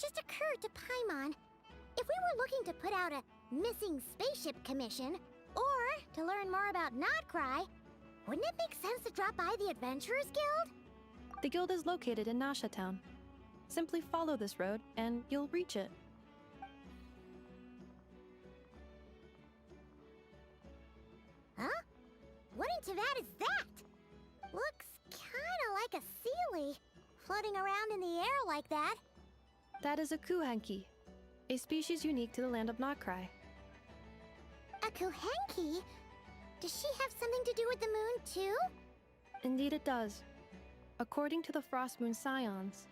just occurred to Paimon. If we were looking to put out a missing spaceship commission, or to learn more about Notcry, wouldn't it make sense to drop by the Adventurers Guild? The guild is located in Nasha Town. Simply follow this road, and you'll reach it. Huh? What in Teyvat is that? Looks kinda like a Seelie, floating around in the air like that. That is a Kuhenki, a species unique to the land of Notcry. A Kuhenki? Does she have something to do with the moon, too? Indeed it does. According to the Frost Moon Scions,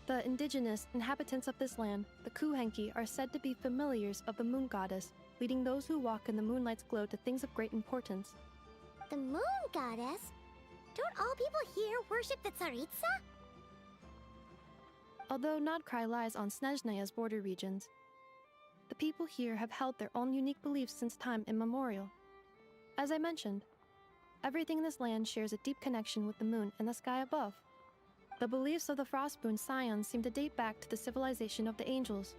the indigenous inhabitants of this land, the Kuhenki, are said to be familiars of the moon goddess, leading those who walk in the moonlight's glow to things of great importance. The moon goddess? Don't all people here worship the Tsaritsa? Although Notcry lies on Snezhneya's border regions, the people here have held their own unique beliefs since time immemorial. As I mentioned, everything in this land shares a deep connection with the moon and the sky above. The beliefs of the Frostmoon Scions seem to date back to the civilization of the angels.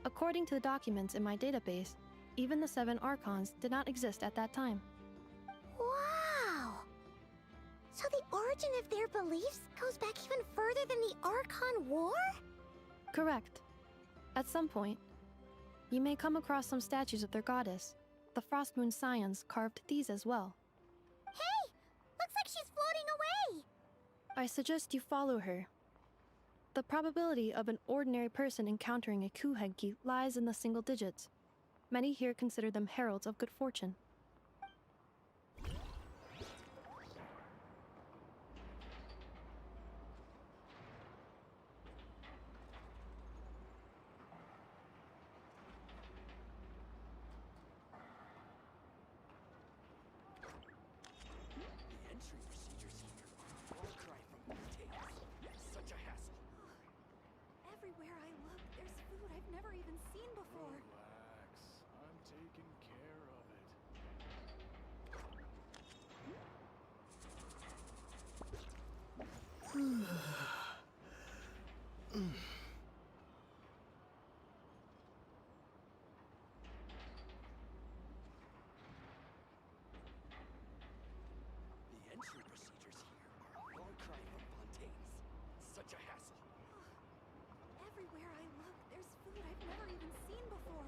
According to the documents in my database, even the 7 Archons did not exist at that time. Wow! So the origin of their beliefs goes back even further than the Archon War? Correct. At some point, you may come across some statues of their goddess. The Frostmoon Scions carved these as well. Hey! Looks like she's floating away! I suggest you follow her. The probability of an ordinary person encountering a Kuhenki lies in the single digits. Many here consider them heralds of good fortune. Everywhere I look, there's food I've never even seen before. Relax. I'm taking care of it. The entry procedures here are a far cry from Fontaine's. Such a hassle. Everywhere I look, there's food I've never even seen before.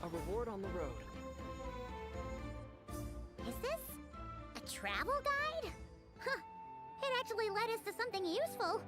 A reward on the road. Is this a travel guide? Huh. It actually led us to something useful.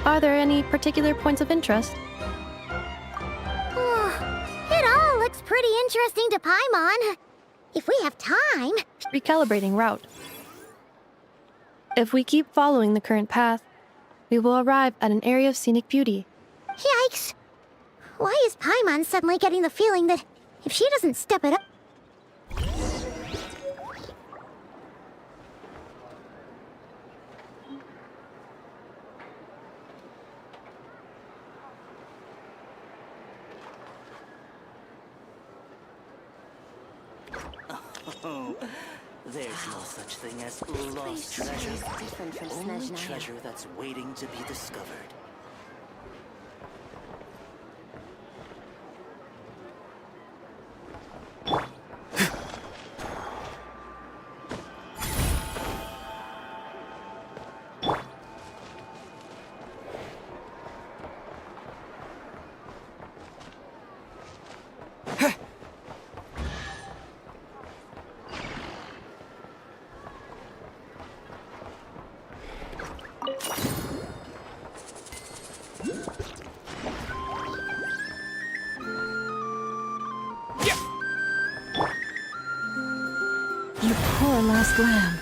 Are there any particular points of interest? It all looks pretty interesting to Paimon. If we have time. Recalibrating route. If we keep following the current path, we will arrive at an area of scenic beauty. Yikes! Why is Paimon suddenly getting the feeling that if she doesn't step it up... Oh, there's no such thing as lost treasure. different from Only Snezhnaya. treasure that's waiting to be discovered. You poor last lamb.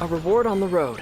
A reward on the road.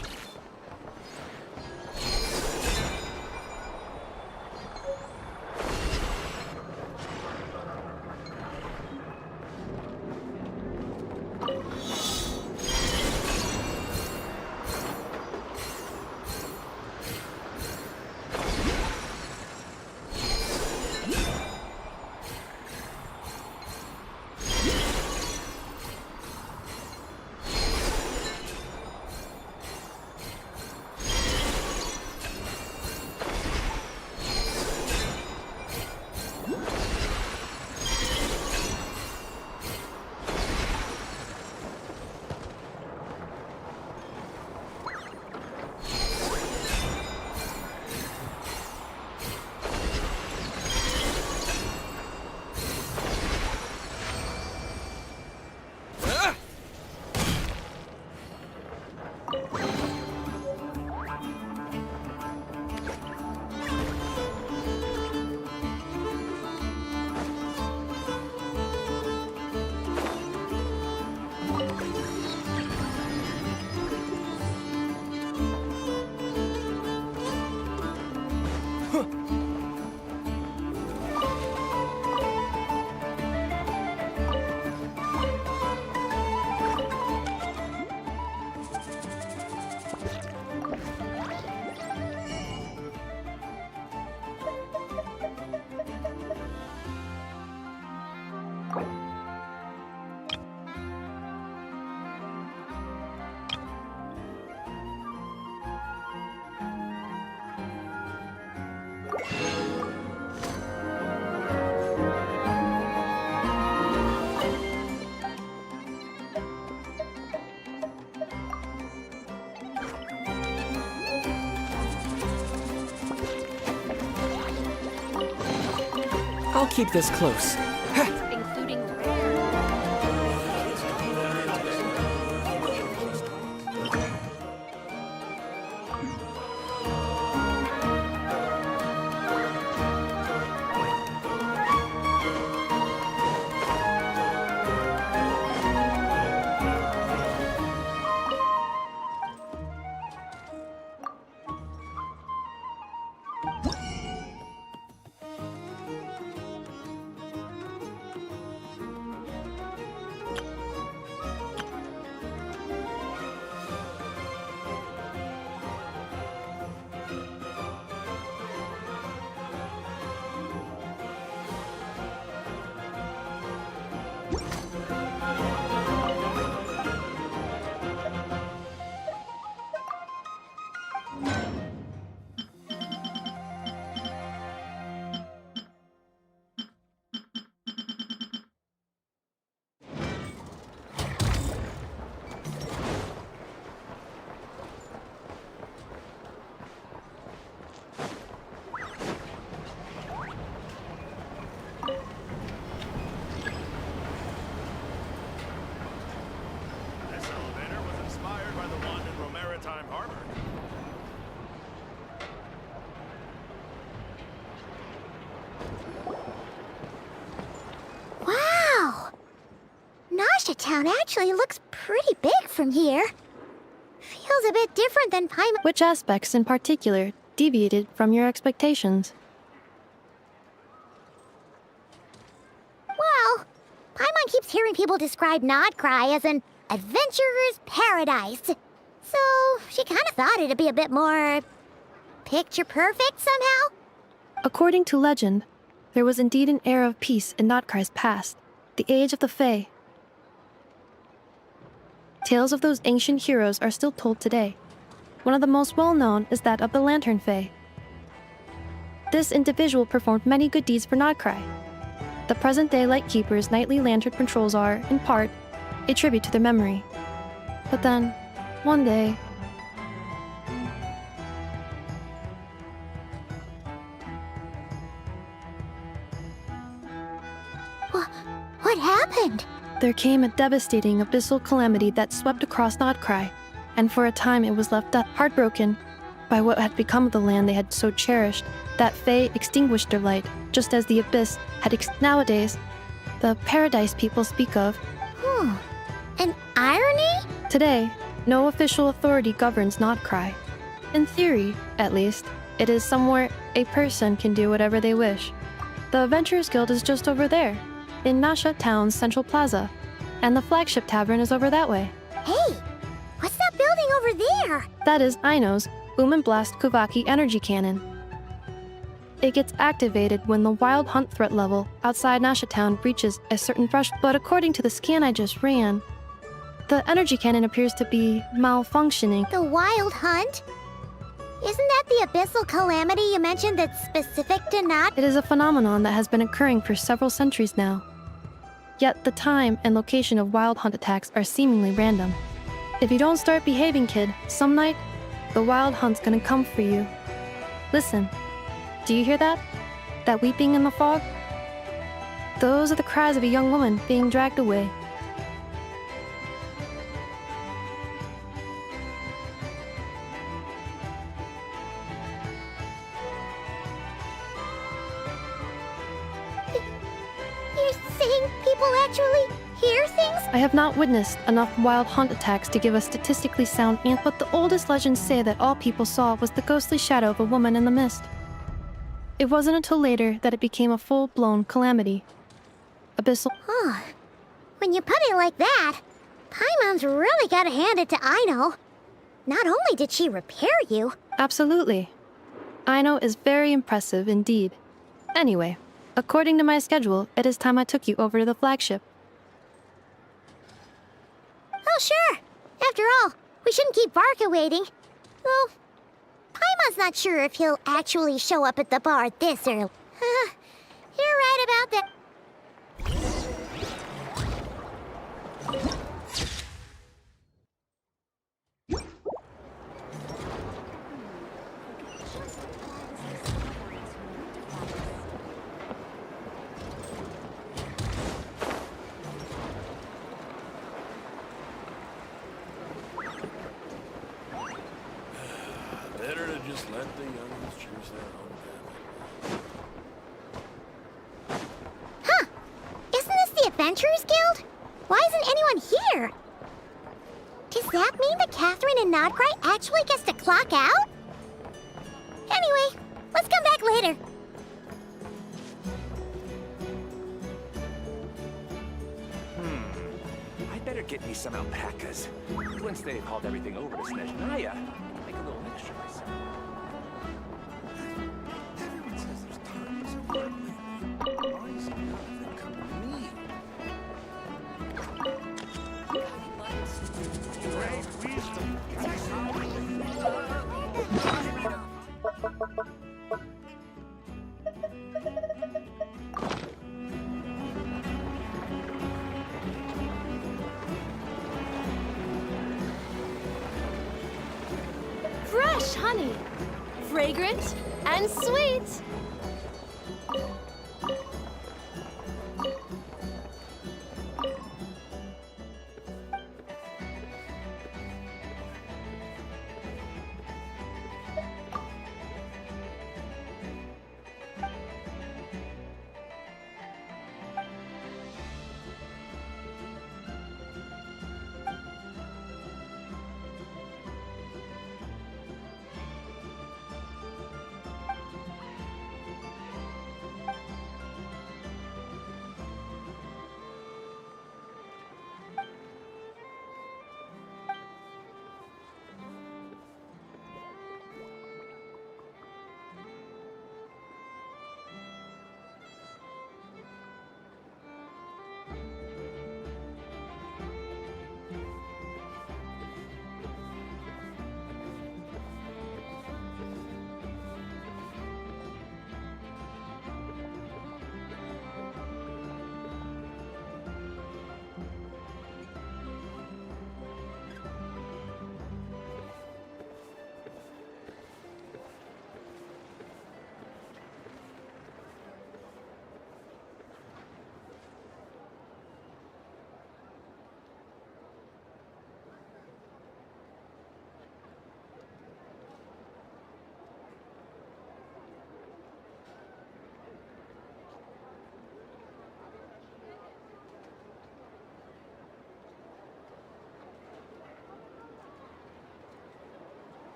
I'll keep this close. Including Nasha Town actually looks pretty big from here. Feels a bit different than Paimon. Which aspects in particular deviated from your expectations? Well, Paimon keeps hearing people describe Nodcry as an adventurer's paradise. So she kind of thought it'd be a bit more picture perfect somehow. According to legend, there was indeed an era of peace in Notcry's past, the age of the Fae. Tales of those ancient heroes are still told today. One of the most well-known is that of the Lantern Fae. This individual performed many good deeds for Notcry. The present-day Lightkeeper's nightly lantern patrols are, in part, a tribute to their memory. But then, one day... What happened? there came a devastating abyssal calamity that swept across Notcry, and for a time it was left heartbroken by what had become of the land they had so cherished. That Fae extinguished their light, just as the abyss had nowadays, the paradise people speak of. An irony? Today, no official authority governs Notcry. In theory, at least, it is somewhere a person can do whatever they wish. The Adventurers Guild is just over there, in Nasha Town's central plaza, and the flagship tavern is over that way. Hey, what's that building over there? That is Aino's Blast Kuvaki energy cannon. It gets activated when the wild hunt threat level outside Nasha Town reaches a certain threshold, but according to the scan I just ran, the energy cannon appears to be malfunctioning. The wild hunt? Isn't that the abyssal calamity you mentioned that's specific to Nod? It is a phenomenon that has been occurring for several centuries now. Yet the time and location of wild hunt attacks are seemingly random. If you don't start behaving, kid, some night, the wild hunt's gonna come for you. Listen, do you hear that? That weeping in the fog? Those are the cries of a young woman being dragged away. You're saying people actually hear things? I have not witnessed enough wild hunt attacks to give a statistically sound answer, but the oldest legends say that all people saw was the ghostly shadow of a woman in the mist. It wasn't until later that it became a full-blown calamity. Abyssal... When you put it like that, Paimon's really gotta hand it to Aino. Not only did she repair you... Absolutely. Aino is very impressive indeed. Anyway, according to my schedule, it is time I took you over to the flagship. Oh, sure. After all, we shouldn't keep Varka waiting. Well, Paimon's not sure if he'll actually show up at the bar this early. You're right about that. Better to just let the youngins choose their own path. Isn't this the Adventurers Guild? Why isn't anyone here? Does that mean that Catherine and Nodcry actually gets to clock out? Anyway, let's come back later. I better get me some alpacas. Once they've hauled everything over to Snezhnaya, I'll make a little extra myself. Everyone says there's tons of work lately. Why is it none of them come to me? Great wisdom. Fresh honey, fragrant and sweet.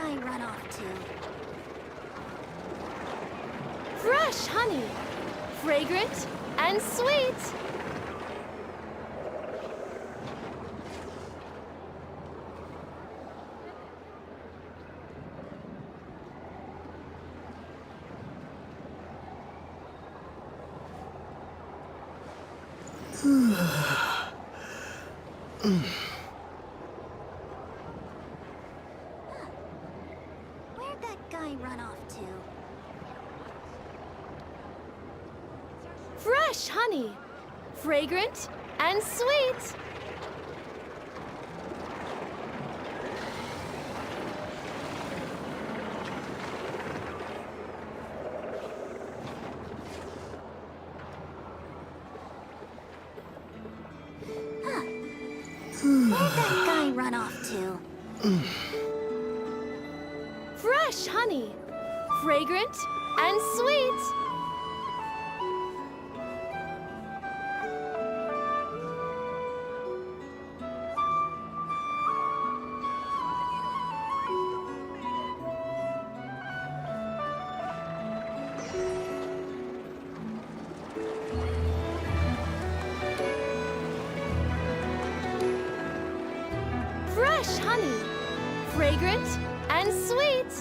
guy run off to? Fresh honey, fragrant and sweet. Where'd that guy run off to? Fresh honey, fragrant and sweet. Where'd that guy run off to? Fresh honey, fragrant and sweet. Fresh honey, fragrant and sweet.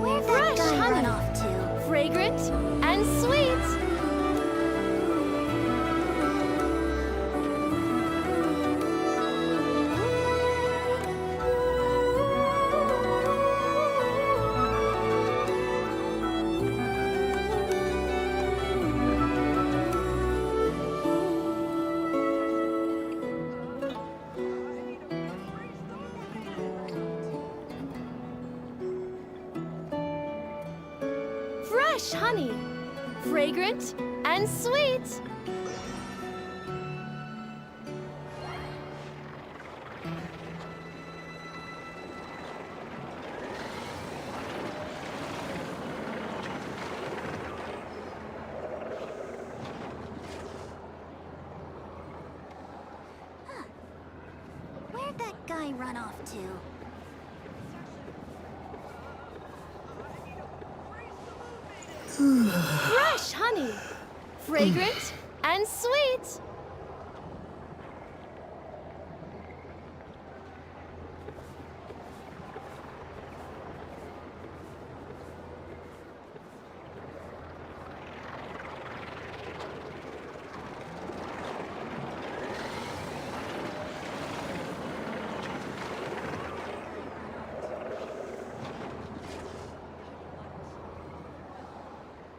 Where'd that Fresh guy run honey. off to? Fragrant and sweet. Fresh honey, fragrant and sweet. Where'd that guy run off to? Fresh honey, fragrant and sweet.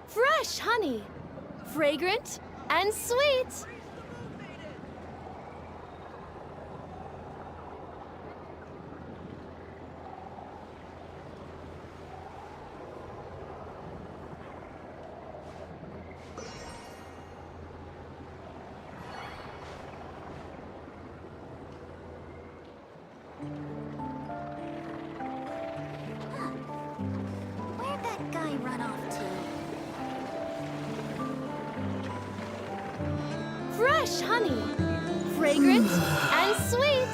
Fresh honey, fragrant and sweet. Where'd that guy run off to? Fresh honey, fragrant and sweet.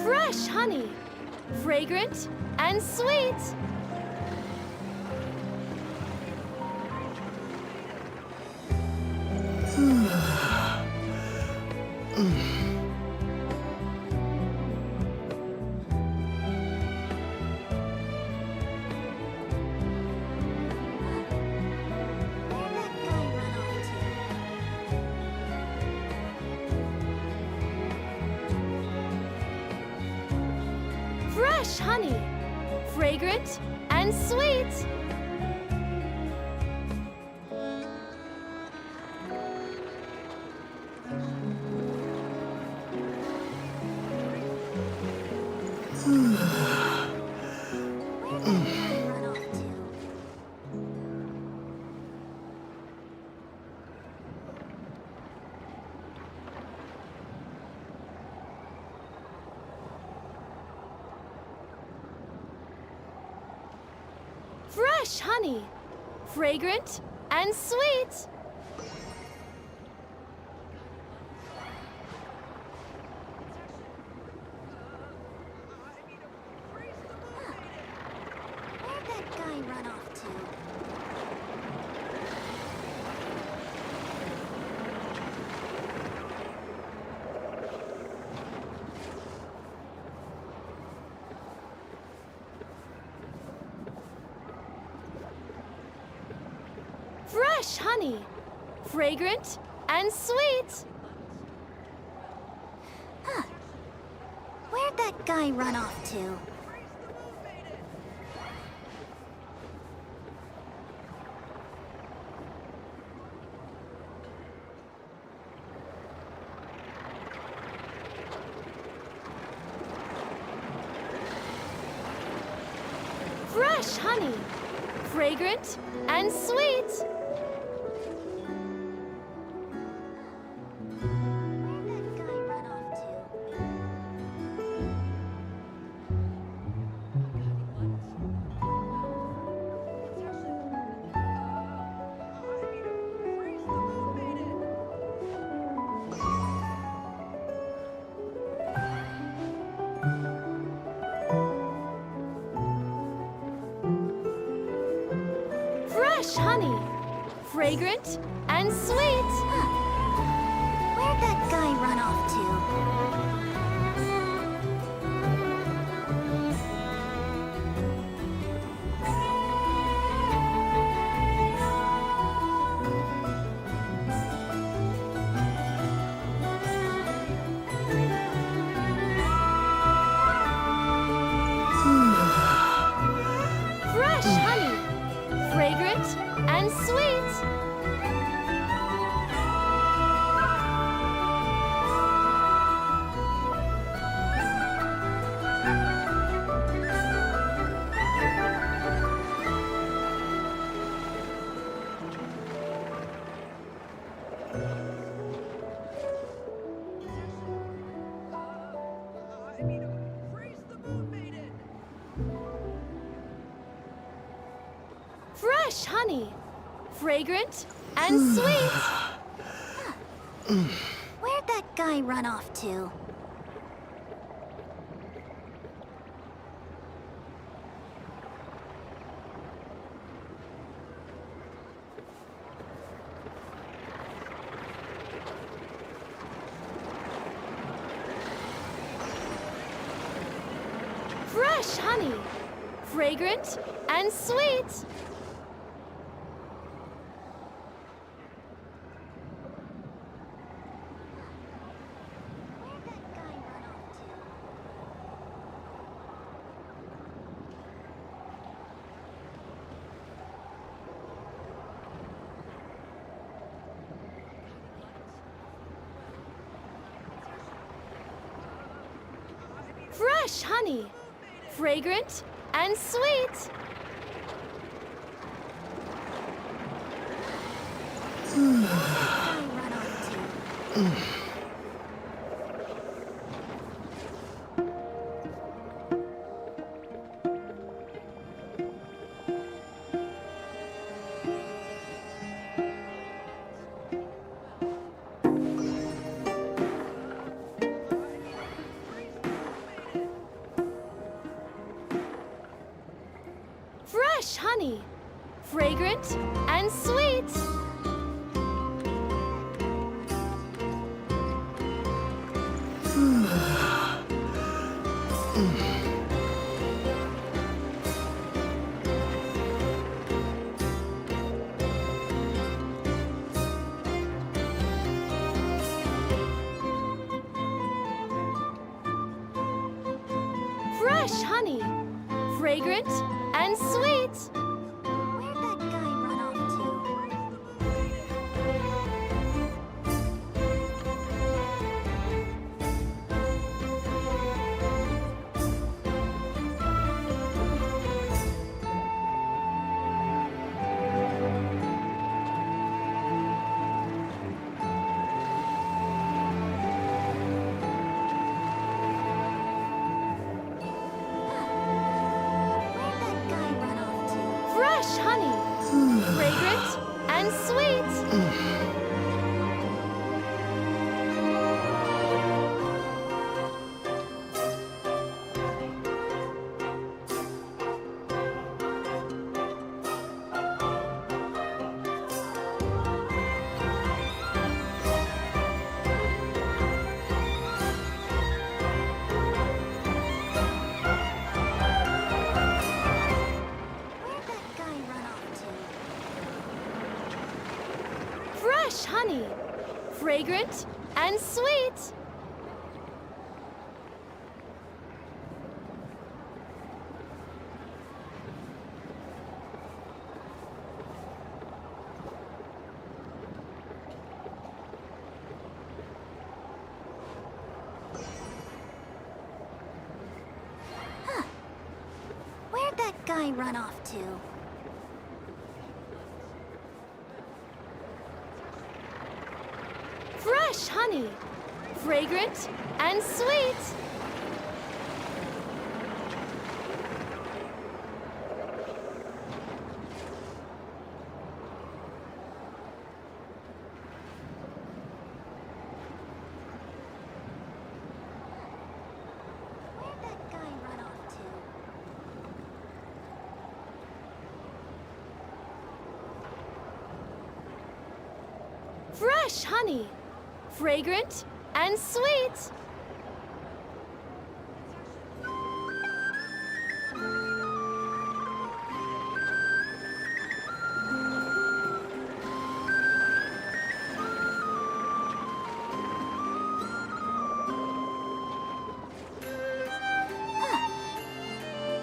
Fresh honey, fragrant and sweet. Where'd that guy run off to? Fresh honey, fragrant and sweet. Where'd that guy run off to? Fresh honey, fragrant and sweet. Where'd that guy run off to? Fresh honey, fragrant and sweet. Where'd that guy run off to? Fresh honey, fragrant and sweet. Where'd that guy run off to? Fresh honey, fragrant and sweet. Where'd that guy run off to? Fresh honey, fragrant and sweet. Fresh honey, fragrant and sweet. Where'd that guy run off to? Fresh honey, fragrant and sweet. Where'd that guy run off to? Fresh honey, fragrant and sweet. Where'd that guy run off to? Fresh honey, fragrant and sweet. Fresh honey, fragrant, and sweet. Where'd that guy run off to? Where'd that guy run off to? Fresh honey, fragrant, and sweet. Where'd that guy run off to? Fresh honey, fragrant, and sweet. Where'd that guy run off to? Fresh honey, fragrant, and sweet.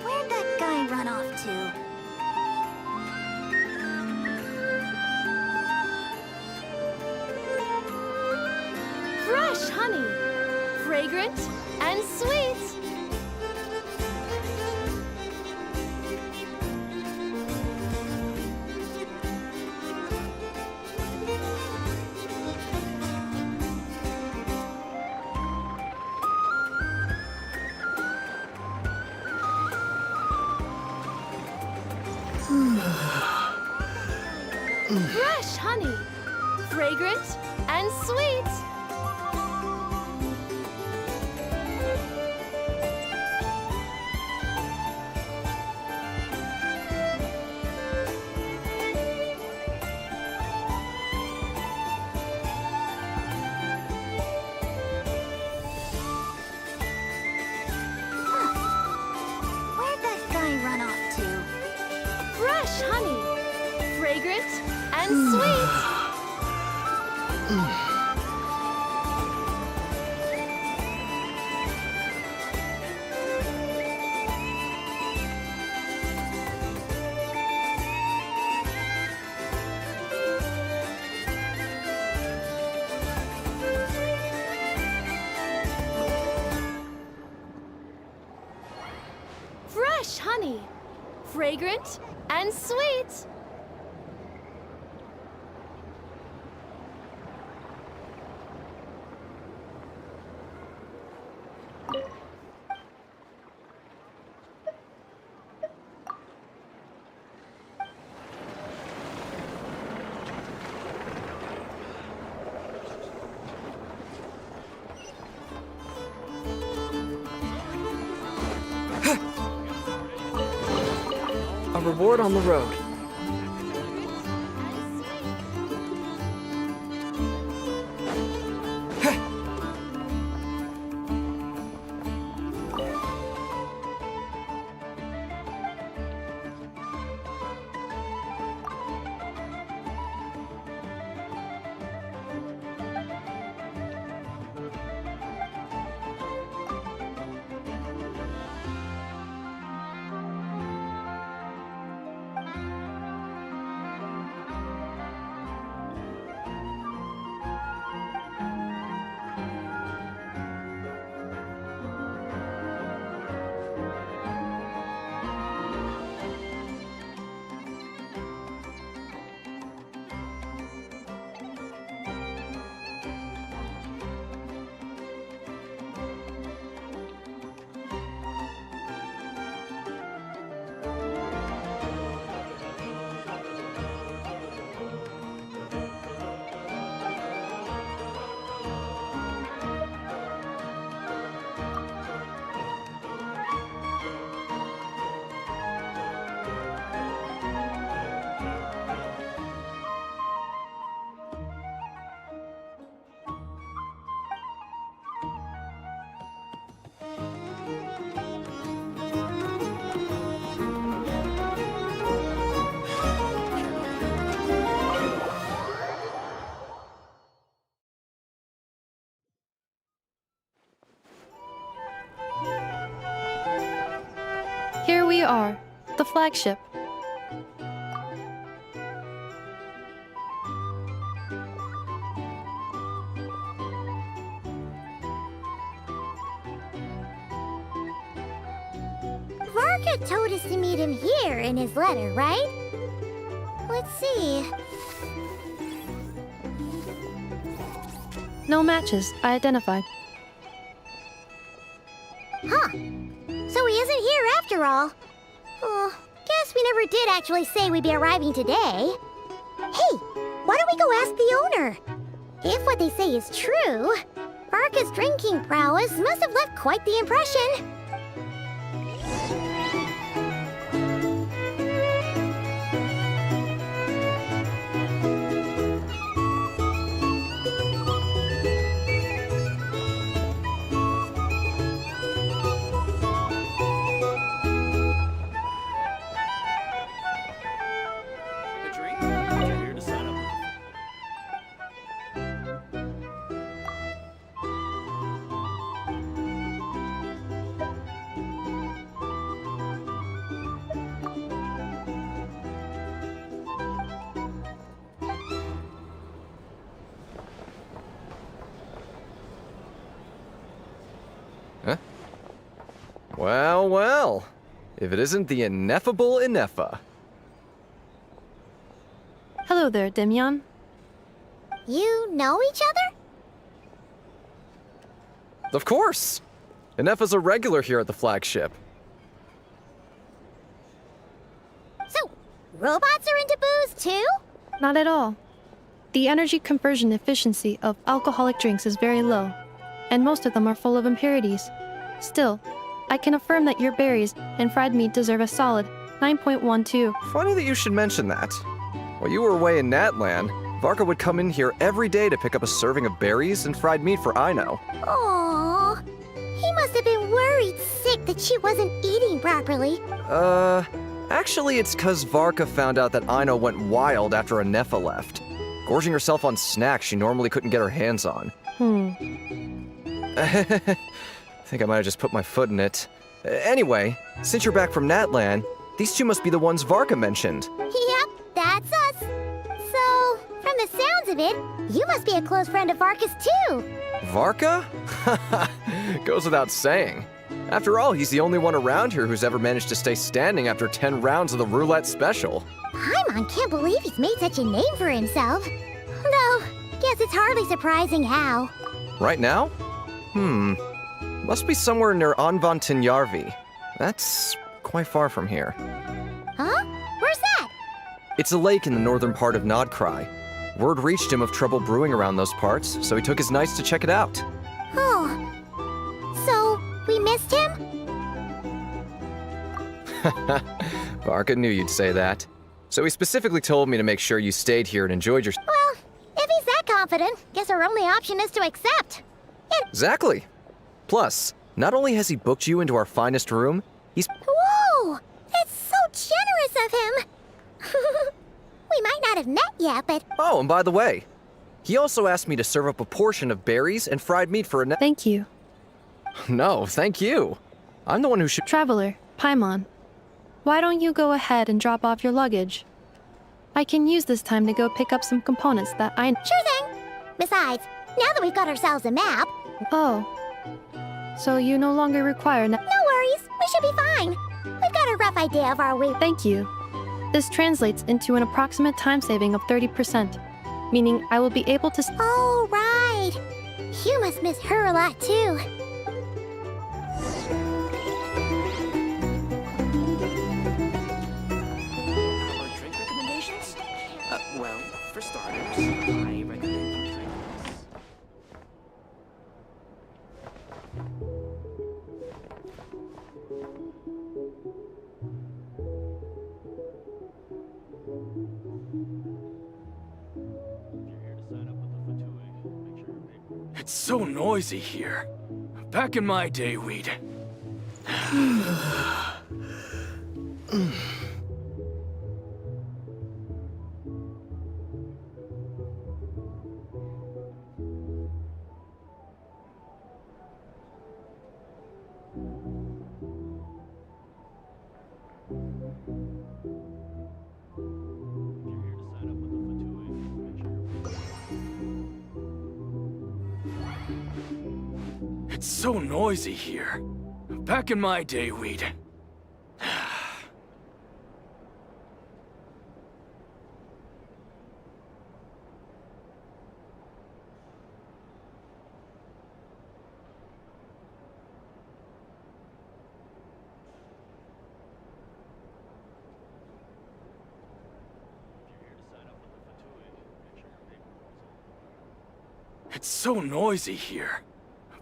Where'd that guy run off to? Fresh honey, fragrant, and sweet. Where'd that guy run off to? Fresh honey, fragrant, and sweet. Fresh honey, fragrant, and sweet. Where'd that guy run off to? Fresh honey, fragrant, and sweet. Fresh honey, fragrant, and sweet. A reward on the road. Here we are, the flagship. Varka told us to meet him here in his letter, right? Let's see. No matches identified. Huh. So he isn't here after all. Oh, guess we never did actually say we'd be arriving today. Hey, why don't we go ask the owner? If what they say is true, Varka's drinking prowess must have left quite the impression. A drink? You're here to sign up. Huh? Well, well. If it isn't the ineffable Ineffa. Hello there, Demyon. You know each other? Of course! Ineffa's a regular here at the flagship. So, robots are into booze too? Not at all. The energy conversion efficiency of alcoholic drinks is very low, and most of them are full of impurities. Still, I can affirm that your berries and fried meat deserve a solid 9.12. Funny that you should mention that. While you were away in Natland, Varka would come in here every day to pick up a serving of berries and fried meat for Aino. Aww. He must have been worried sick that she wasn't eating properly. Actually it's 'cause Varka found out that Aino went wild after Ineffa left, gorging herself on snacks she normally couldn't get her hands on. I think I might have just put my foot in it. Anyway, since you're back from Natland, these two must be the ones Varka mentioned. Yep, that's us. So, from the sounds of it, you must be a close friend of Varka's too. Varka? Goes without saying. After all, he's the only one around here who's ever managed to stay standing after 10 rounds of the roulette special. Paimon can't believe he's made such a name for himself. Though, guess it's hardly surprising how. Right now? Must be somewhere near Anvantinyarvi. That's quite far from here. Huh? Where's that? It's a lake in the northern part of Nodkrai. Word reached him of trouble brewing around those parts, so he took his knights to check it out. Oh. So, we missed him? Varka knew you'd say that. So he specifically told me to make sure you stayed here and enjoyed your... Well, if he's that confident, guess our only option is to accept. And Exactly. Plus, not only has he booked you into our finest room, he's... whoa! That's so generous of him! We might not have met yet, but Oh, and by the way, he also asked me to serve up a portion of berries and fried meat for a... Thank you. No, thank you. I'm the one who should... Traveler, Paimon, why don't you go ahead and drop off your luggage? I can use this time to go pick up some components that I... sure thing. Besides, now that we've got ourselves a map, Oh. So you no longer require... no worries, we should be fine. We've got a rough idea of our way. Thank you. This translates into an approximate time saving of 30%, meaning I will be able to... Oh, right. You must miss her a lot, too. Our drink recommendations? Well, for starters, I recommend you try this. It's so noisy here. Back in my day, we'd... It's so noisy here. Back in my day, we'd... It's so noisy here.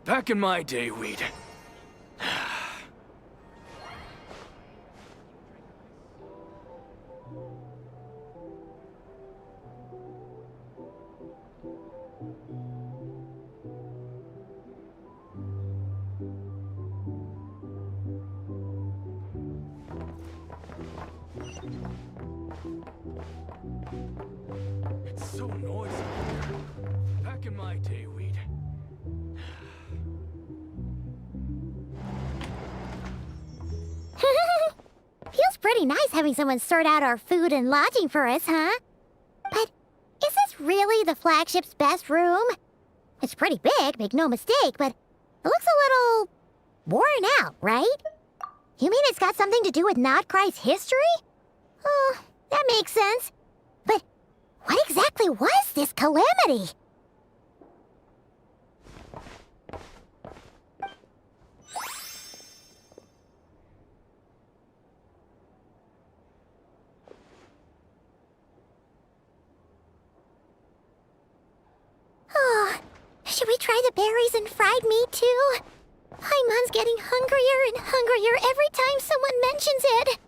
Back in my day, we'd... It's so noisy here. Back in my day, we'd... Feels pretty nice having someone sort out our food and lodging for us, huh? But is this really the flagship's best room? It's pretty big, make no mistake, but it looks a little worn out, right? You mean it's got something to do with Nodcry's history? Oh, that makes sense. But what exactly was this calamity? Oh, should we try the berries and fried meat too? Paimon's getting hungrier and hungrier every time someone mentions it.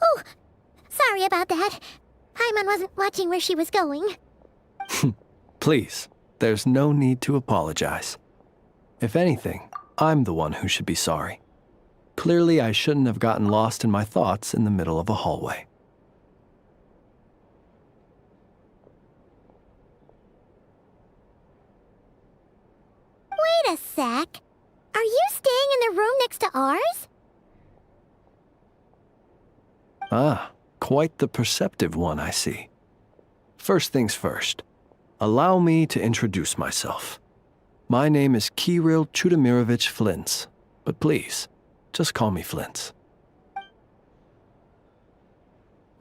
Oh, sorry about that. Paimon wasn't watching where she was going. Please, there's no need to apologize. If anything, I'm the one who should be sorry. Clearly, I shouldn't have gotten lost in my thoughts in the middle of a hallway. Wait a sec. Are you staying in the room next to ours? Ah, quite the perceptive one, I see. First things first, allow me to introduce myself. My name is Kirill Chudamirovich Flintz, but please, just call me Flintz.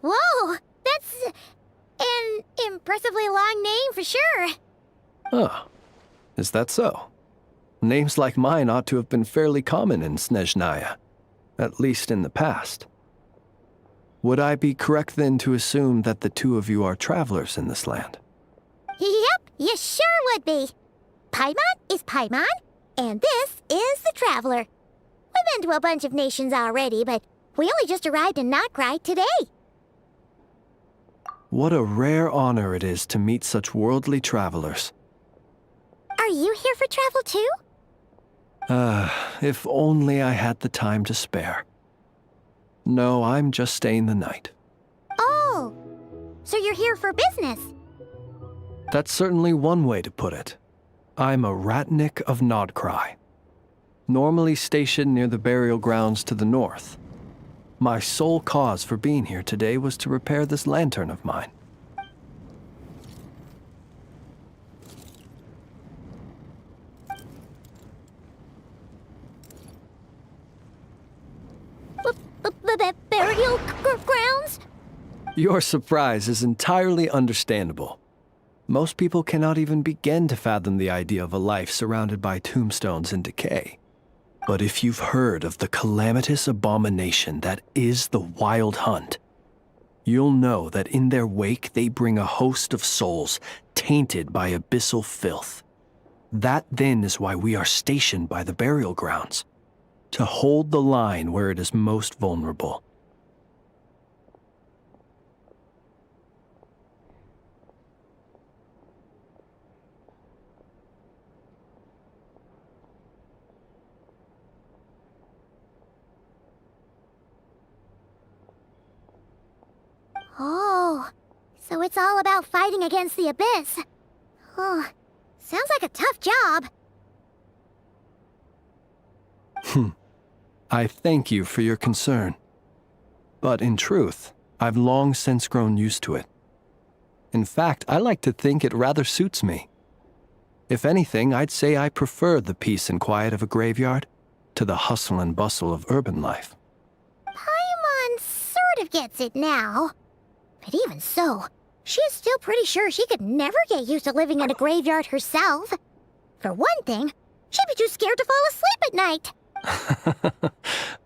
Whoa, that's an impressively long name for sure. Ah, is that so? Names like mine ought to have been fairly common in Snezhnaya, at least in the past. Would I be correct then to assume that the two of you are travelers in this land? Yep, you sure would be. Paimon is Paimon, and this is the Traveler. We've been to a bunch of nations already, but we only just arrived in Nodcry today. What a rare honor it is to meet such worldly travelers. Are you here for travel too? If only I had the time to spare. No, I'm just staying the night. Oh, so you're here for business? That's certainly one way to put it. I'm a ratnik of Nodcry, normally stationed near the burial grounds to the north. My sole cause for being here today was to repair this lantern of mine. Burial grounds? Your surprise is entirely understandable. Most people cannot even begin to fathom the idea of a life surrounded by tombstones and decay. But if you've heard of the calamitous abomination that is the Wild Hunt, you'll know that in their wake they bring a host of souls tainted by abyssal filth. That then is why we are stationed by the burial grounds, to hold the line where it is most vulnerable. Oh, so it's all about fighting against the abyss. Oh, sounds like a tough job. I thank you for your concern. But in truth, I've long since grown used to it. In fact, I like to think it rather suits me. If anything, I'd say I prefer the peace and quiet of a graveyard to the hustle and bustle of urban life. Paimon sort of gets it now. But even so, she's still pretty sure she could never get used to living in a graveyard herself. For one thing, she'd be too scared to fall asleep at night.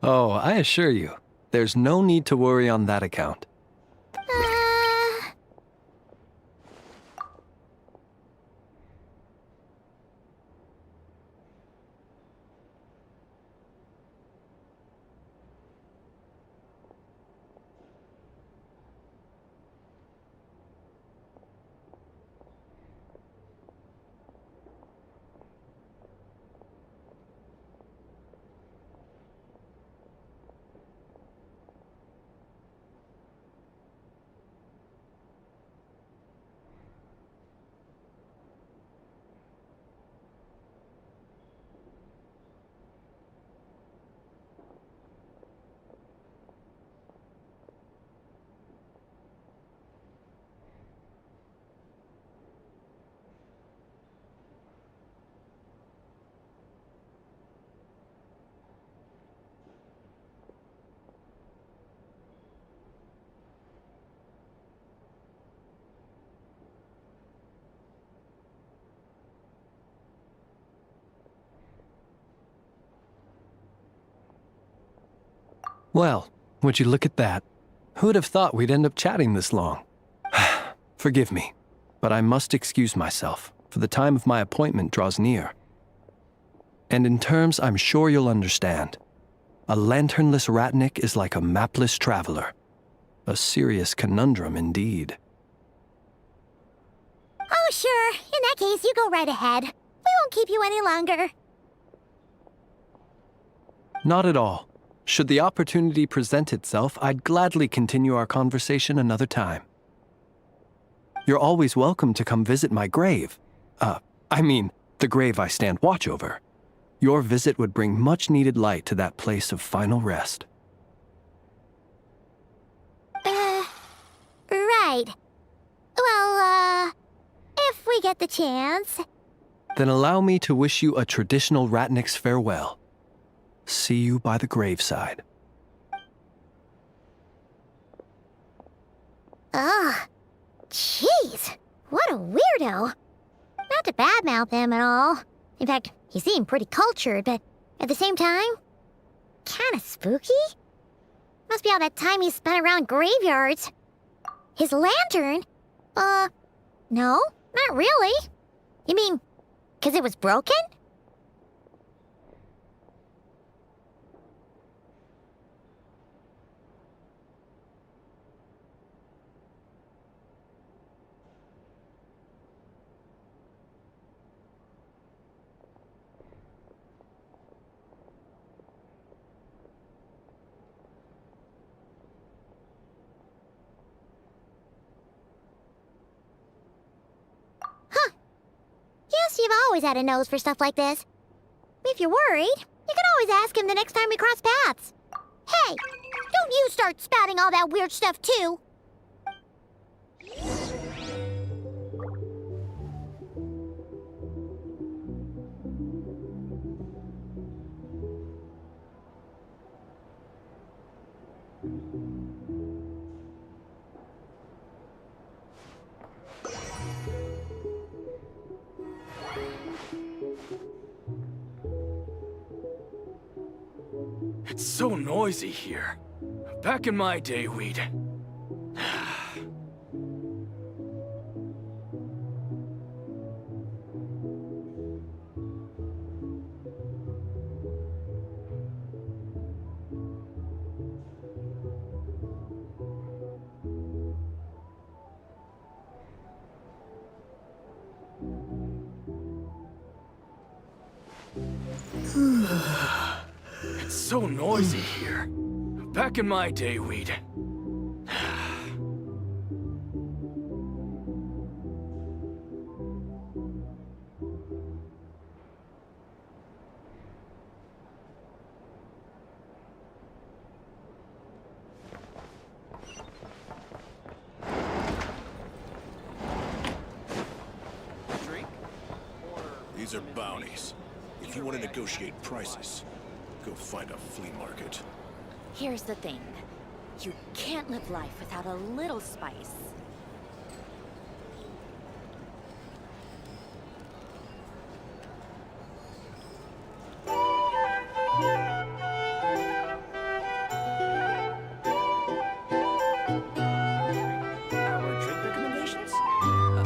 Oh, I assure you, there's no need to worry on that account. Well, would you look at that? Who'd have thought we'd end up chatting this long? Forgive me, but I must excuse myself, for the time of my appointment draws near. And in terms I'm sure you'll understand, a lanternless Ratnik is like a mapless traveler. A serious conundrum indeed. Oh, sure. In that case, you go right ahead. We won't keep you any longer. Not at all. Should the opportunity present itself, I'd gladly continue our conversation another time. You're always welcome to come visit my grave. The grave I stand watch over. Your visit would bring much-needed light to that place of final rest. Right. Well, if we get the chance. Then allow me to wish you a traditional Ratnik's farewell. See you by the graveside. Ugh. Jeez. What a weirdo. Not to badmouth him at all. In fact, he seemed pretty cultured, but at the same time, kinda spooky? Must be all that time he spent around graveyards. His lantern? No, not really. You mean, 'cause it was broken? Guess you've always had a nose for stuff like this. If you're worried, you can always ask him the next time we cross paths. Hey, don't you start spouting all that weird stuff too. It's so noisy here. Back in my day, we'd... It's so noisy here. Back in my day, we'd... These are bounties. If you want to negotiate prices, go find a flea market. Here's the thing. You can't live life without a little spice. Our drink recommendations? Well,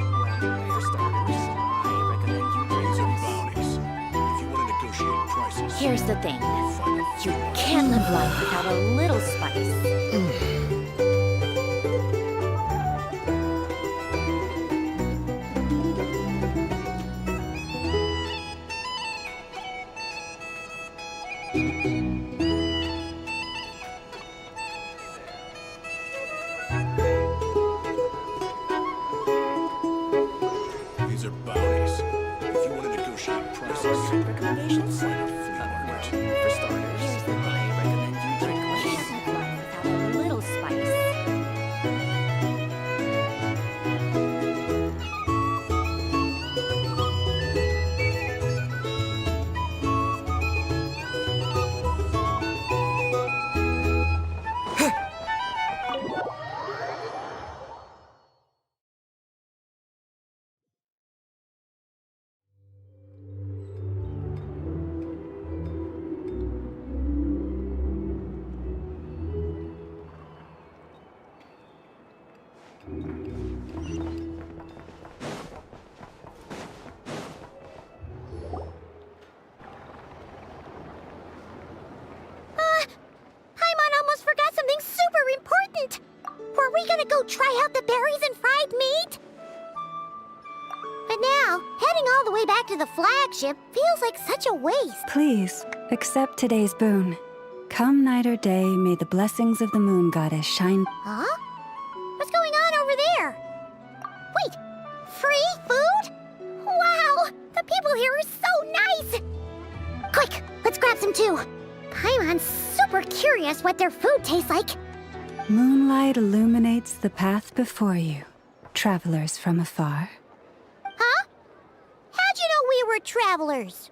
for starters, I recommend you drink These are bounties. If you want to negotiate prices, Here's the thing. go find a You flea market. can't live life without a little spice. These are bounties. If you want to negotiate prices, drink recommendations? find a flea market. Well, for starters, Here's the I recommend you drink You less. can't live life without a little spice. Paimon almost forgot something super important! Were we gonna go try out the berries and fried meat? But now, heading all the way back to the flagship feels like such a waste. Please, accept today's boon. Come night or day, may the blessings of the moon goddess shine. Huh? What's going on over there? Wait, free food? Wow, the people here are so nice! Quick, let's grab some too. Paimon's super curious what their food tastes like. Moonlight illuminates the path before you, travelers from afar. Huh? How'd you know we were travelers?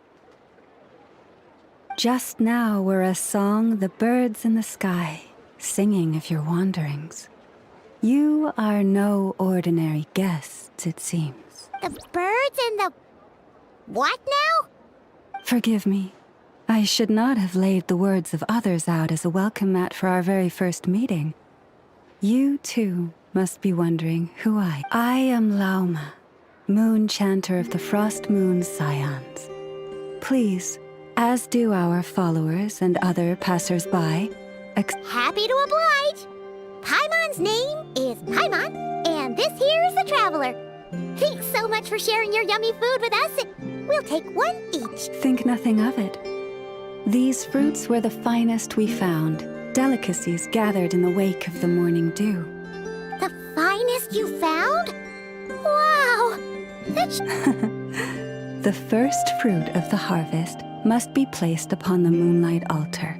Just now were a song the birds in the sky, singing of your wanderings. You are no ordinary guests, it seems. The birds and the... What now? Forgive me. I should not have laid the words of others out as a welcome mat for our very first meeting. You, too, must be wondering who I am Lauma, moon chanter of the Frost Moon Scions. Please, as do our followers and other passers-by, Happy to oblige. Paimon's name is Paimon, and this here is the traveler. Thanks so much for sharing your yummy food with us. We'll take one each. think nothing of it. These fruits were the finest we found, delicacies gathered in the wake of the morning dew. The finest you found? Wow! That's... The first fruit of the harvest must be placed upon the moonlight altar,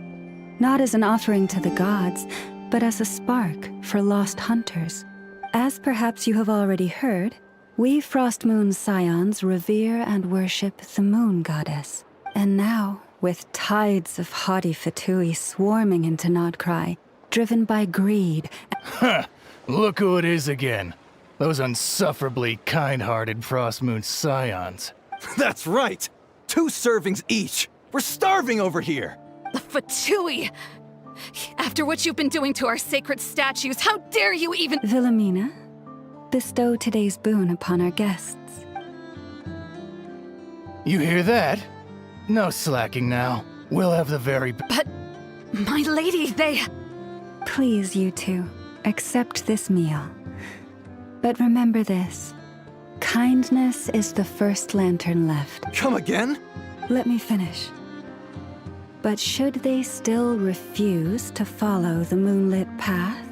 not as an offering to the gods, but as a spark for lost hunters. As perhaps you have already heard, we Frost Moon Scions revere and worship the moon goddess. And now, with tides of haughty Fatui swarming into Nodcry, driven by greed. Huh! Look who it is again. Those unsufferably kind-hearted Frost Moon Scions. That's right! 2 servings each! We're starving over here! The Fatui! After what you've been doing to our sacred statues, how dare you even— Wilhelmina, bestow today's boon upon our guests. You hear that? No slacking now. We'll have the very But, my lady, they— Please, you two, accept this meal. But remember this. Kindness is the first lantern left. Come again? Let me finish. But should they still refuse to follow the moonlit path,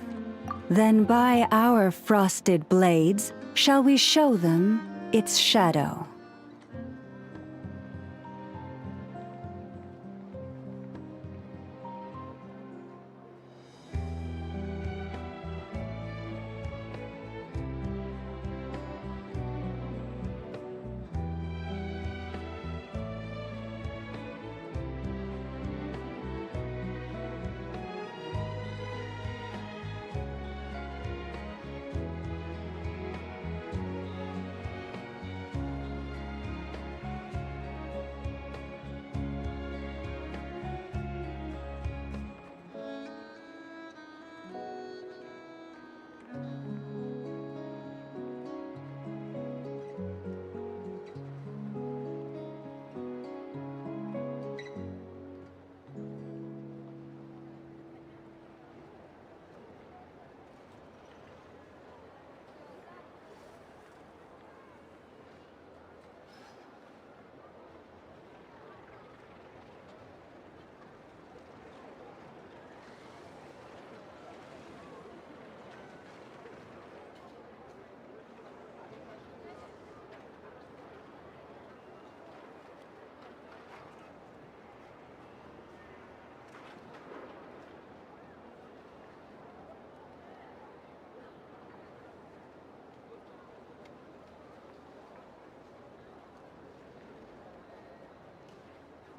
then by our frosted blades shall we show them its shadow.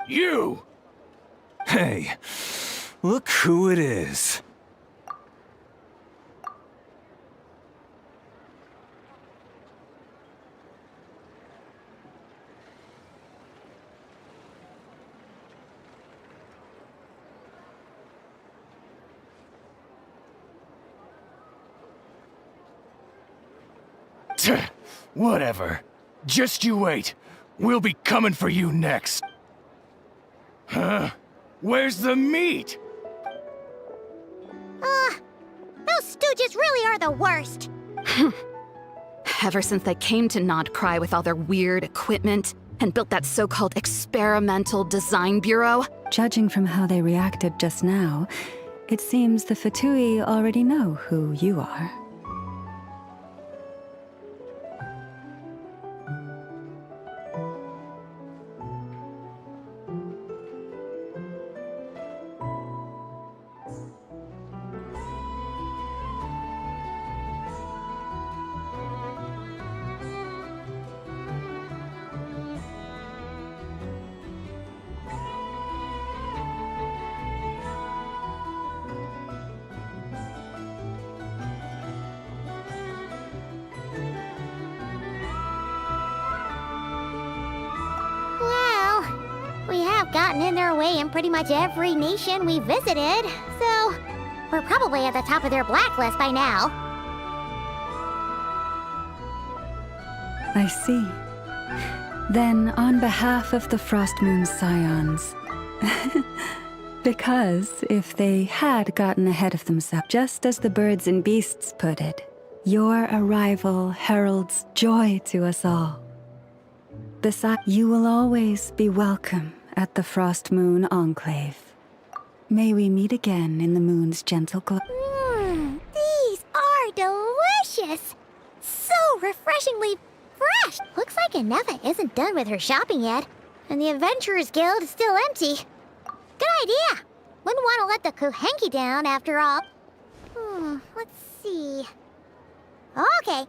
You! Hey, look who it is. Whatever. Just you wait. We'll be coming for you next. Huh? Where's the meat? Those stooges really are the worst. Ever since they came to Nodcry with all their weird equipment and built that so-called experimental design bureau. Judging from how they reacted just now, it seems the Fatui already know who you are. We have gotten in their way in pretty much every nation we visited, so we're probably at the top of their blacklist by now. I see. Then, on behalf of the Frostmoon Scions, because if they had gotten ahead of themselves, just as the birds and beasts put it, your arrival heralds joy to us all. Besides, you will always be welcome at the Frostmoon Enclave. May we meet again in the moon's gentle glow. These are delicious! So refreshingly fresh! Looks like Ineva isn't done with her shopping yet, and the Adventurers Guild is still empty. Good idea! Wouldn't want to let the Kuhenki down after all. Let's see. Okay.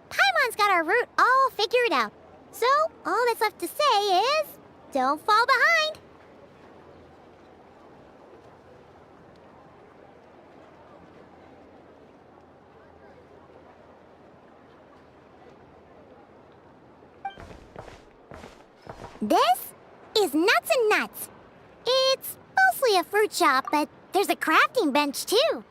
Paimon's got our route all figured out. So, all that's left to say is, don't fall behind. This is Nuts and Nuts. It's mostly a fruit shop, but there's a crafting bench too.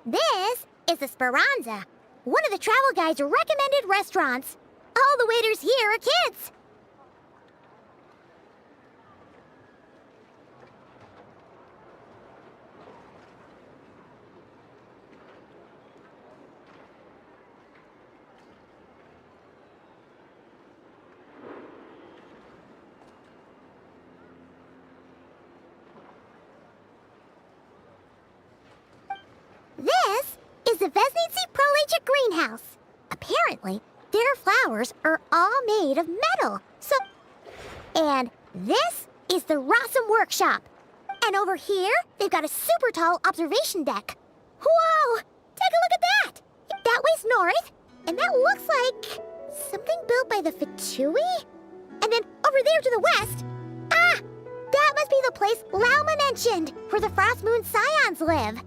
This is the Speranza, one of the travel guide's recommended restaurants. All the waiters here are kids. This is the Vesnitsi Prolejik greenhouse. Apparently, their flowers are all made of metal. And this is the Rossum workshop. And over here, they've got a super tall observation deck. Whoa! Take a look at that! That way's north, and that looks like something built by the Fatui? And then over there to the west, that must be the place Lauma mentioned, where the Frost Moon Scions live.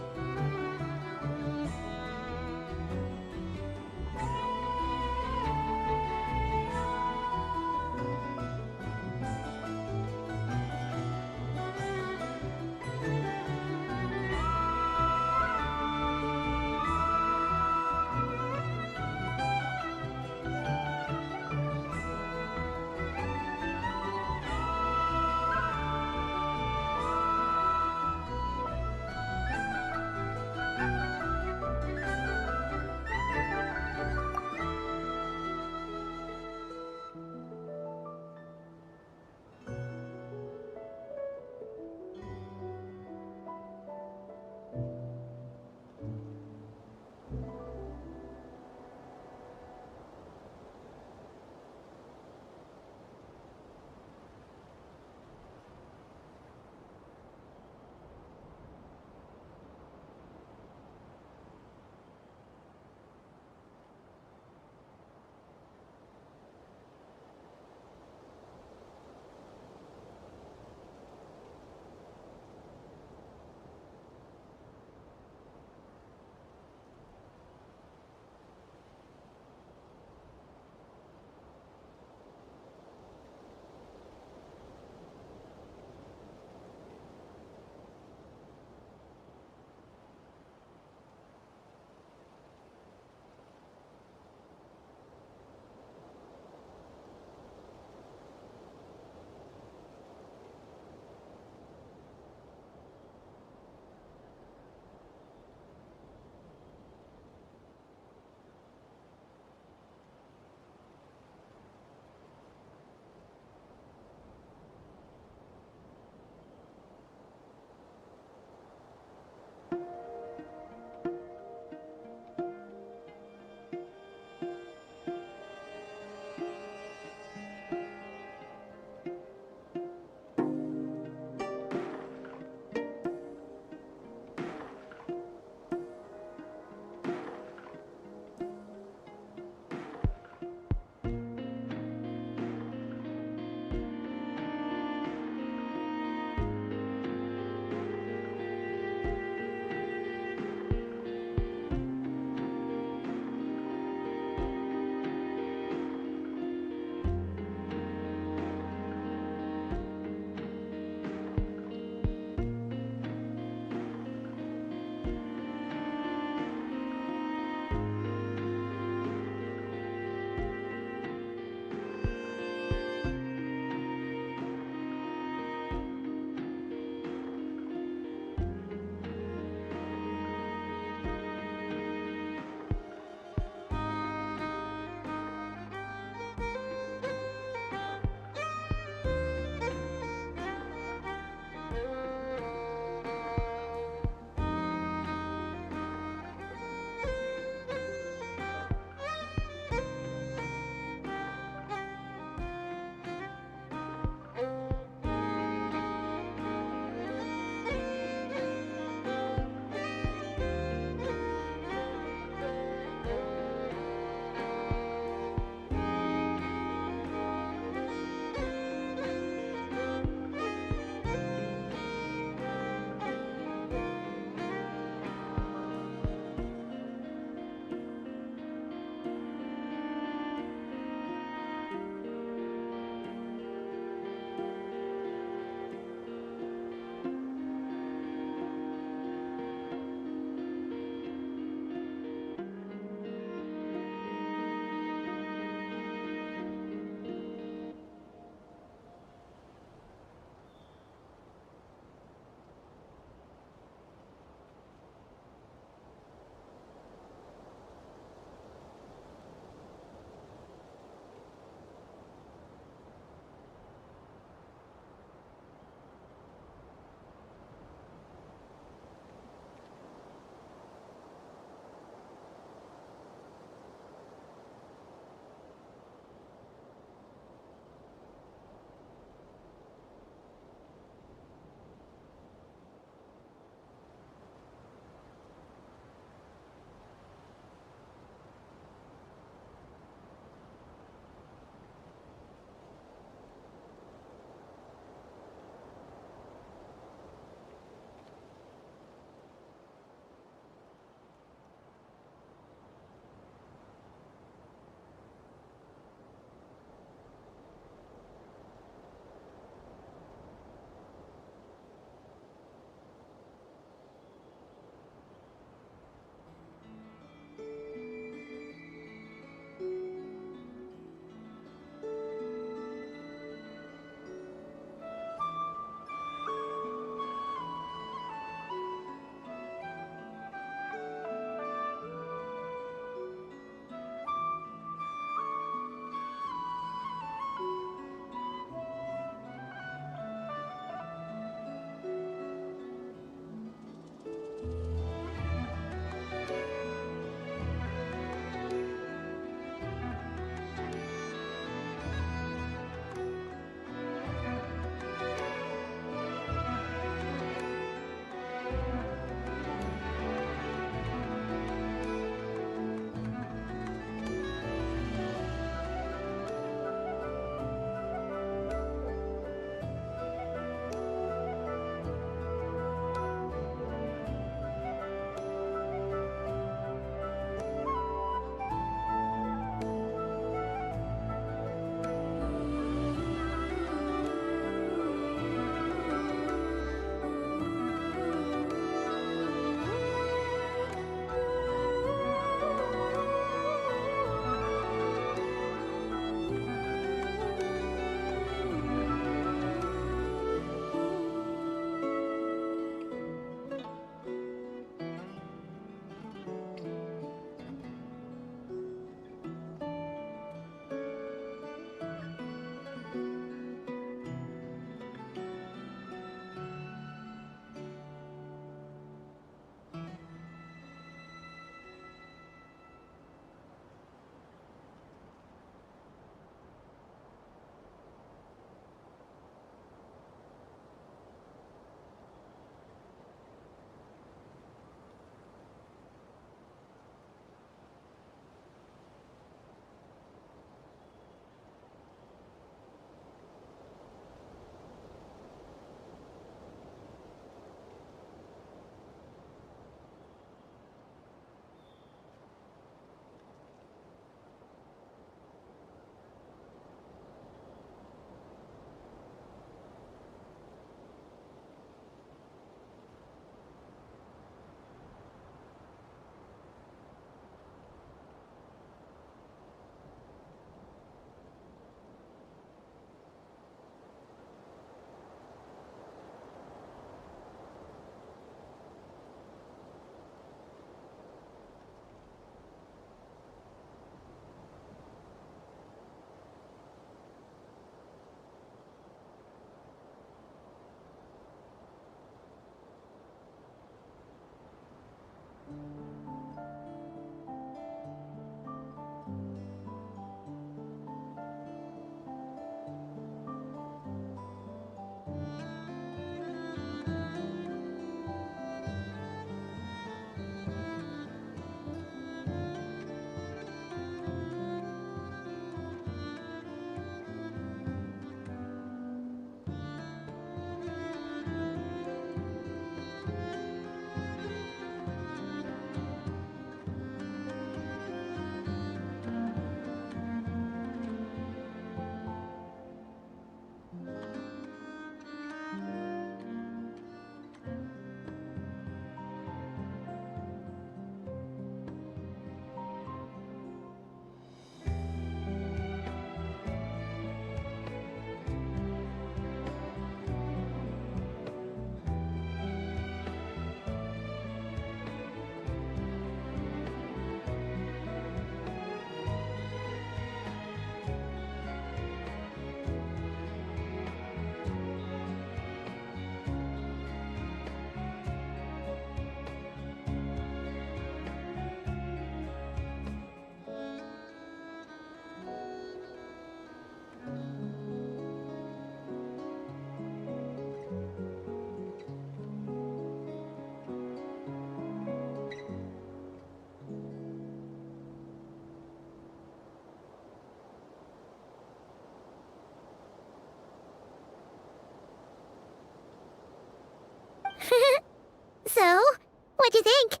What'd you think?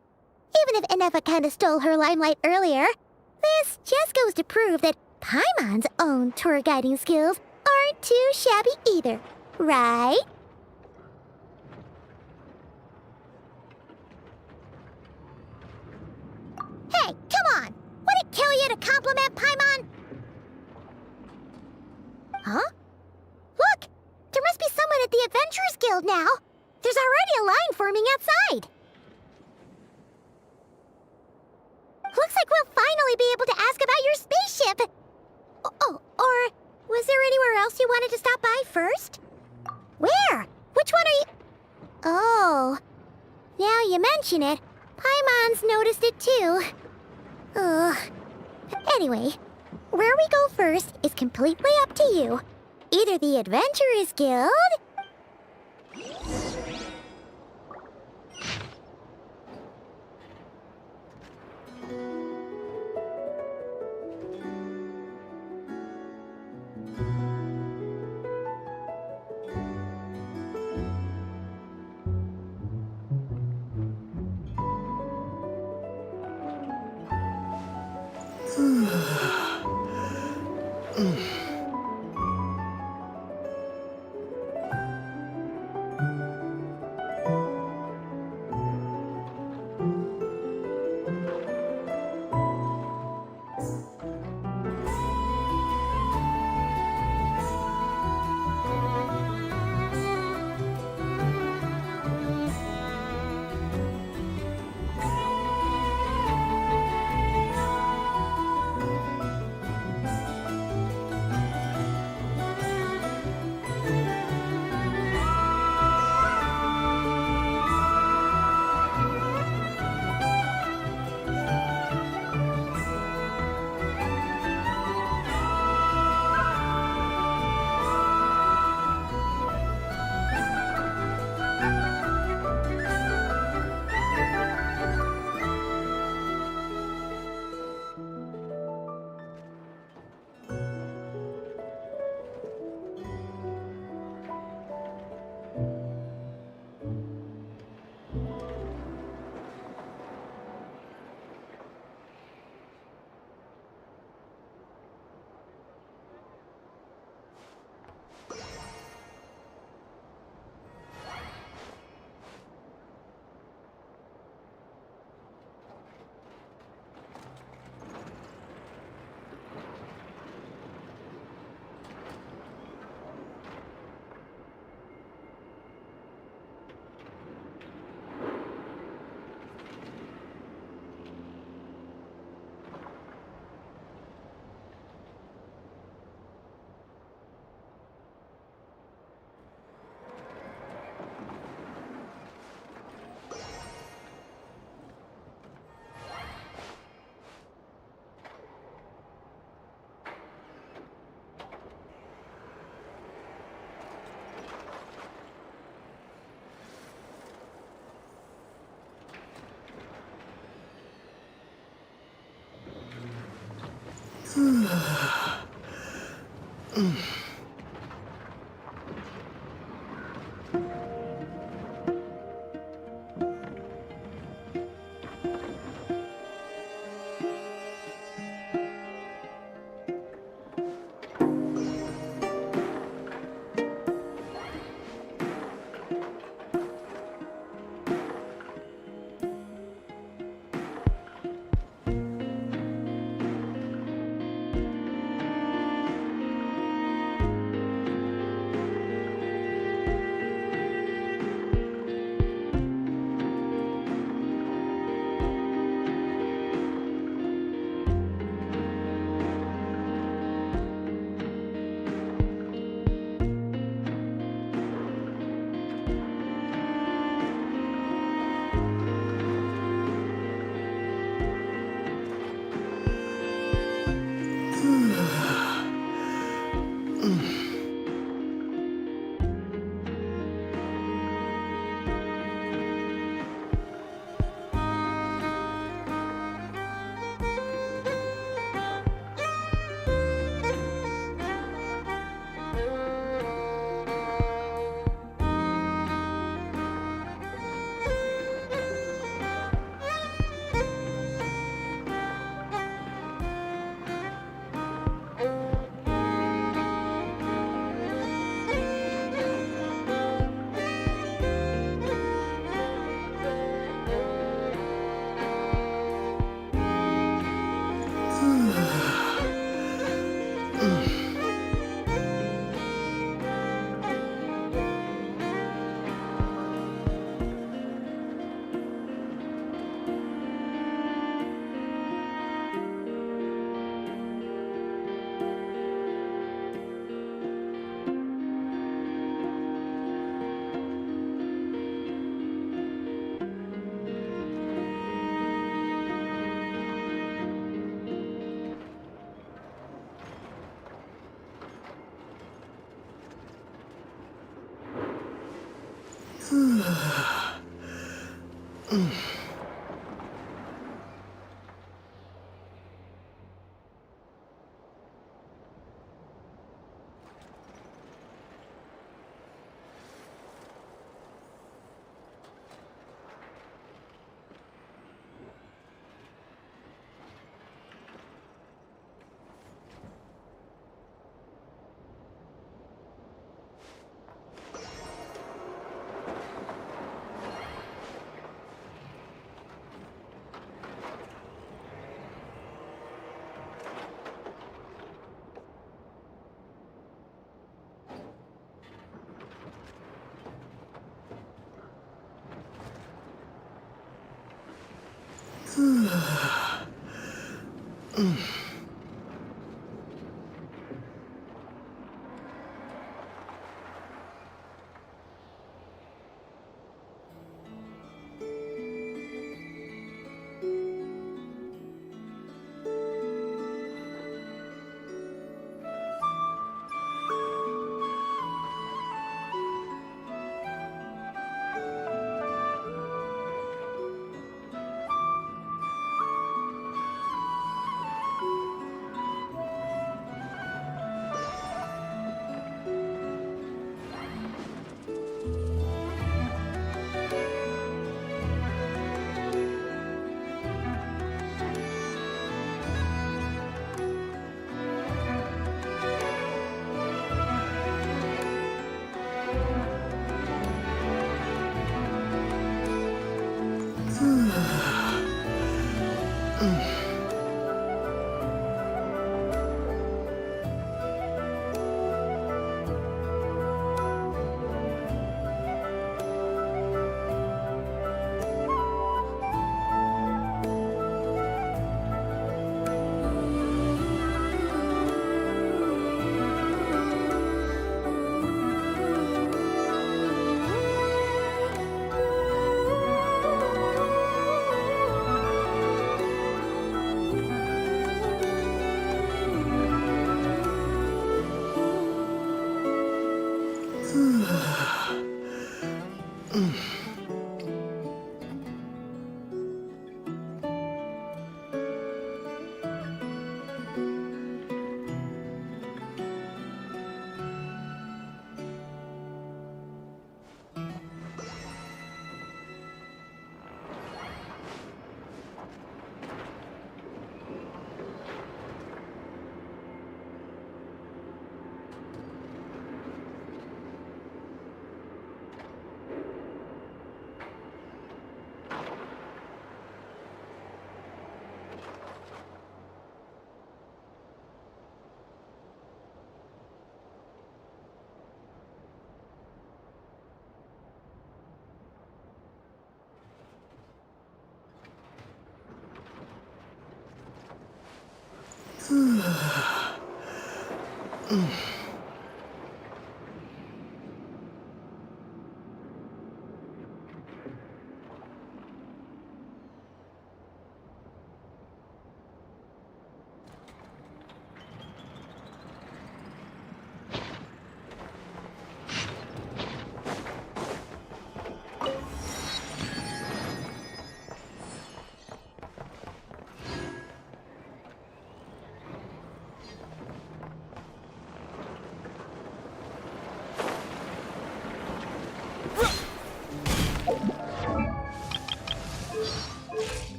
Even if Ineffa kinda stole her limelight earlier, this just goes to prove that Paimon's own tour guiding skills aren't too shabby either, right? Hey, come on! Would it kill you to compliment Paimon? Huh? Look! There must be someone at the Adventurers Guild now! There's already a line forming outside! Looks like we'll finally be able to ask about your spaceship! Oh, or was there anywhere else you wanted to stop by first? Where? Which one are you... Oh, now you mention it, Paimon's noticed it too. Ugh. Anyway, where we go first is completely up to you. Either the Adventurers Guild...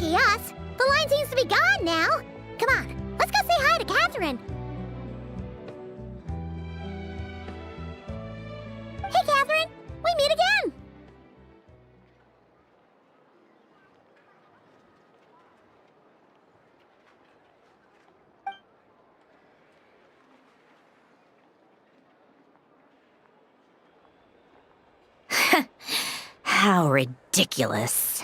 Lucky us! The line seems to be gone now! Come on, let's go say hi to Catherine! Hey, Catherine! How ridiculous.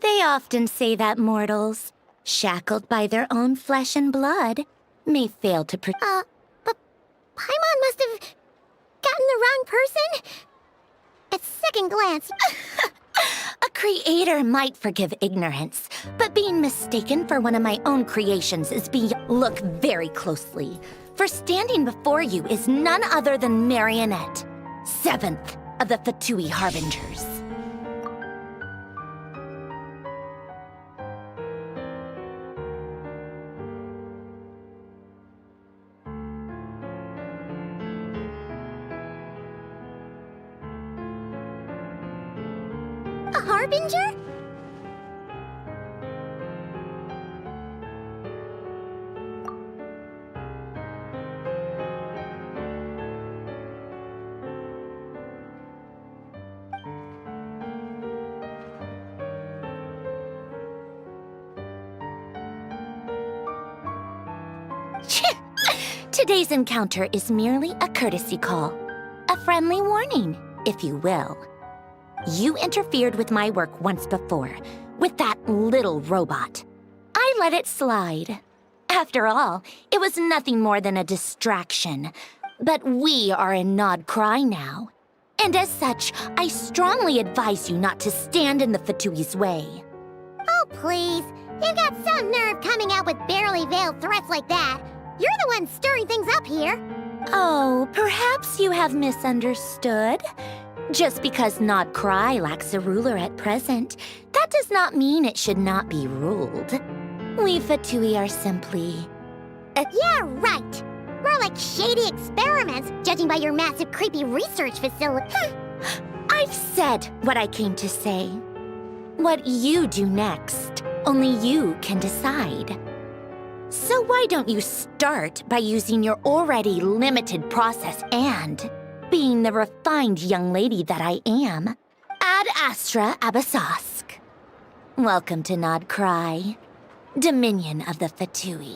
They often say that mortals, shackled by their own flesh and blood, may fail to But Paimon must have gotten the wrong person? At second glance... A creator might forgive ignorance, but being mistaken for one of my own creations is Look very closely, for standing before you is none other than Marionette, 7th of the Fatui Harbingers. a harbinger? Today's encounter is merely a courtesy call. A friendly warning, if you will. You interfered with my work once before, with that little robot. I let it slide. After all, it was nothing more than a distraction. But we are in Nod Cry now. And as such, I strongly advise you not to stand in the Fatui's way. Oh, please. You've got some nerve coming out with barely veiled threats like that. You're the one stirring things up here. Oh, perhaps you have misunderstood. Just because Nod Cry lacks a ruler at present, that does not mean it should not be ruled. We Fatui are simply... Yeah, right. More like shady experiments, judging by your massive, creepy research facility. I've said what I came to say. What you do next, only you can decide. So why don't you start by using your already limited process and, being the refined young lady that I am, Ad Astra Abasask. Welcome to Nod Cry, Dominion of the Fatui.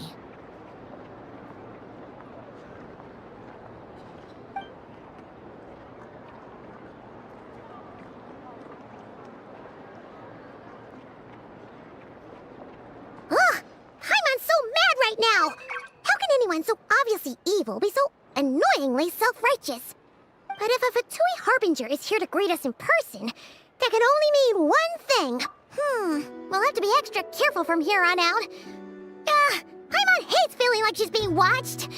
Ugh! Paimon's so mad right now! How can anyone so obviously evil be so annoyingly self-righteous? But if a Fatui Harbinger is here to greet us in person, that can only mean one thing. We'll have to be extra careful from here on out. Paimon hates feeling like she's being watched.